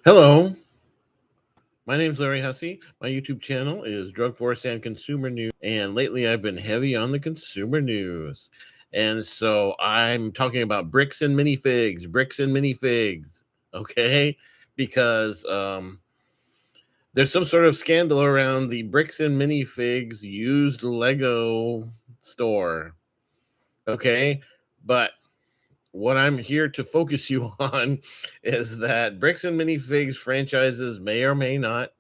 Hello, my name's Larry Hussey. My YouTube channel is Drug Force and Consumer News, and lately I've been heavy on the consumer news. And so I'm talking about bricks and minifigs, okay? Because there's some sort of scandal around the bricks and minifigs used Lego store, okay? But what I'm here to focus you on is that Bricks and Minifigs franchises may or may not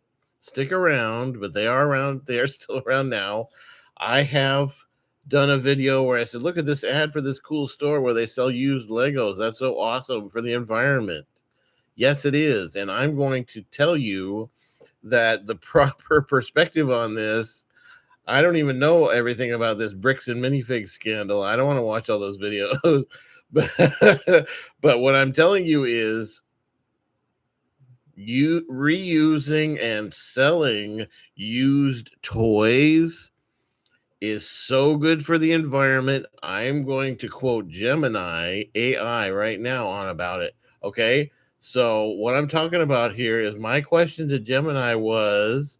stick around, but they are around. They are still around now. I have done a video where I said, look at this ad for this cool store where they sell used Legos. That's so awesome for the environment. Yes, it is. And I'm going to tell you that the proper perspective on this, I don't even know everything about this Bricks and Minifigs scandal. I don't want to watch all those videos. But but what I'm telling you is you reusing and selling used toys is so good for the environment. I'm going to quote Gemini AI right now on about it. Okay. So what I'm talking about here is my question to Gemini was,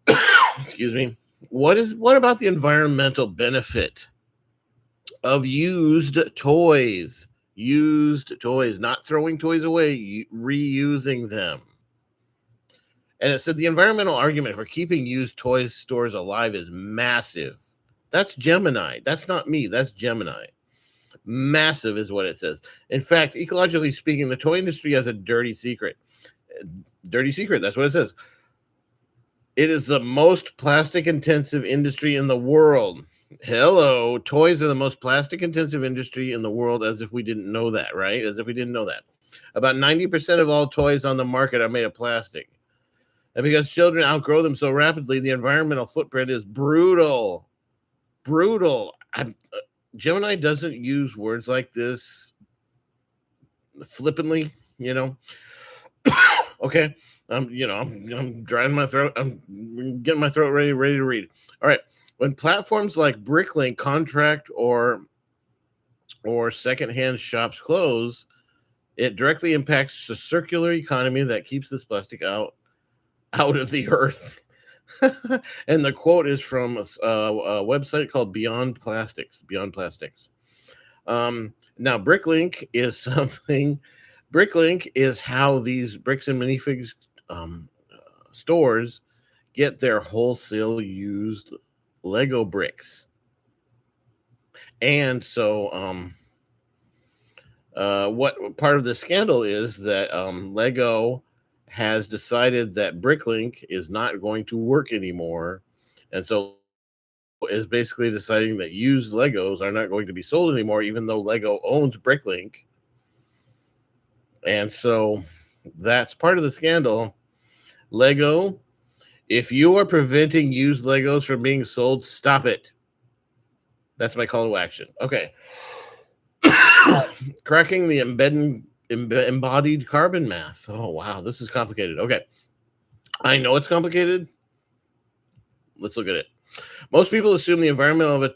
excuse me, what about the environmental benefit of used toys? Used toys, not throwing toys away, reusing them. And it said the environmental argument for keeping used toys stores alive is massive. That's Gemini. That's not me. That's Gemini. Massive is what it says. In fact, ecologically speaking, the toy industry has a dirty secret. Dirty secret. That's what it says. It is the most plastic intensive industry in the world. Hello, toys are the most plastic intensive industry in the world, as if we didn't know that, right? As if we didn't know that. About 90% of all toys on the market are made of plastic. And because children outgrow them so rapidly, the environmental footprint is brutal. Brutal. Gemini doesn't use words like this flippantly, you know. Okay. I'm drying my throat. I'm getting my throat ready to read. All right. When platforms like Bricklink contract or secondhand shops close, it directly impacts the circular economy that keeps this plastic out of the earth. And the quote is from a website called Beyond Plastics. Beyond Plastics. Now, Bricklink is something. Bricklink is how these Bricks and Minifigs stores get their wholesale used Lego bricks. And so, what part of the scandal is that Lego has decided that Bricklink is not going to work anymore, and so is basically deciding that used Legos are not going to be sold anymore, even though Lego owns Bricklink. And so that's part of the scandal. Lego, if you are preventing used Legos from being sold, stop it. That's my call to action. Okay. Cracking the embodied carbon math. Oh, wow. This is complicated. Okay. I know it's complicated. Let's look at it. Most people assume the environmental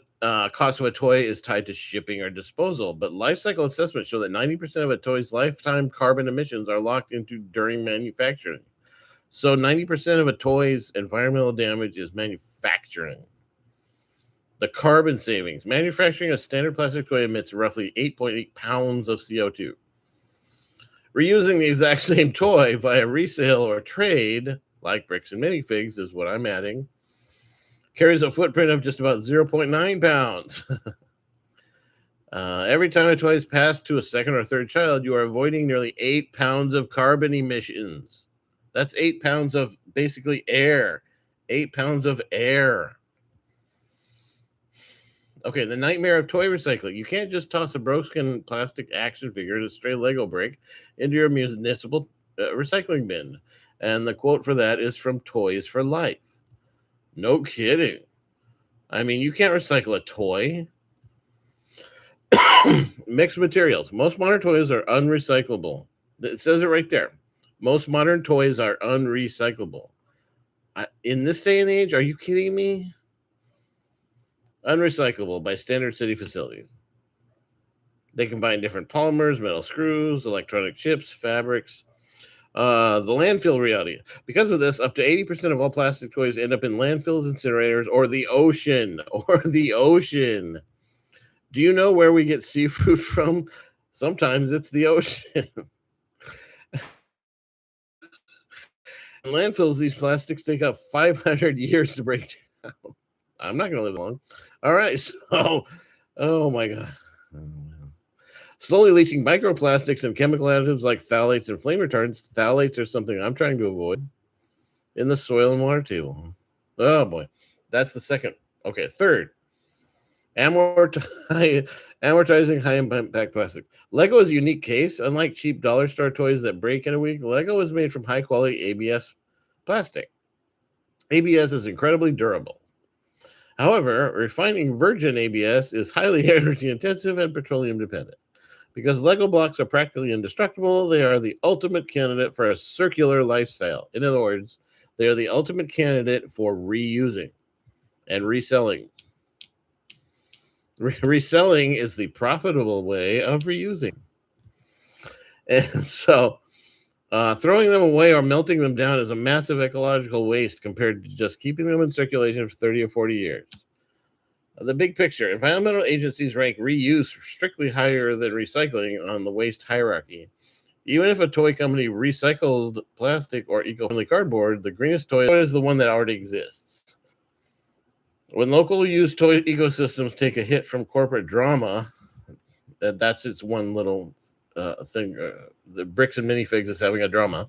cost of a toy is tied to shipping or disposal, but life cycle assessments show that 90% of a toy's lifetime carbon emissions are locked into during manufacturing. So 90% of a toy's environmental damage is manufacturing. The carbon savings. Manufacturing a standard plastic toy emits roughly 8.8 pounds of CO2. Reusing the exact same toy via resale or trade, like Bricks and Minifigs is what I'm adding, carries a footprint of just about 0.9 pounds. Every time a toy is passed to a second or third child, you are avoiding nearly 8 pounds of carbon emissions. That's 8 pounds of basically air. 8 pounds of air. Okay, the nightmare of toy recycling. You can't just toss a broken plastic action figure and a stray Lego brick into your municipal recycling bin. And the quote for that is from Toys for Life. No kidding. I mean, you can't recycle a toy. Mixed materials. Most modern toys are unrecyclable. It says it right there. Most modern toys are unrecyclable. In this day and age, are you kidding me? Unrecyclable by standard city facilities. They combine different polymers, metal screws, electronic chips, fabrics. The landfill reality. Because of this, up to 80% of all plastic toys end up in landfills, incinerators, or the ocean. Or the ocean. Do you know where we get seafood from? Sometimes it's the ocean. In landfills, these plastics take up 500 years to break down. I'm not going to live long. All right. So, oh my God. Slowly leaching microplastics and chemical additives like phthalates and flame retardants. Phthalates are something I'm trying to avoid in the soil and water table. Oh boy. That's the second. Okay. Third, amortizing high impact plastic. Lego is a unique case. Unlike cheap dollar store toys that break in a week, Lego is made from high quality ABS plastic. ABS is incredibly durable. However, refining virgin ABS is highly energy intensive and petroleum dependent. Because Lego blocks are practically indestructible, they are the ultimate candidate for a circular lifestyle. In other words, they are the ultimate candidate for reusing and reselling. Reselling is the profitable way of reusing. And so throwing them away or melting them down is a massive ecological waste compared to just keeping them in circulation for 30 or 40 years. The big picture, environmental agencies rank reuse strictly higher than recycling on the waste hierarchy. Even if a toy company recycled plastic or eco-friendly cardboard, the greenest toy is the one that already exists. When local used toy ecosystems take a hit from corporate drama, that's its one little thing. The Bricks and Minifigs is having a drama.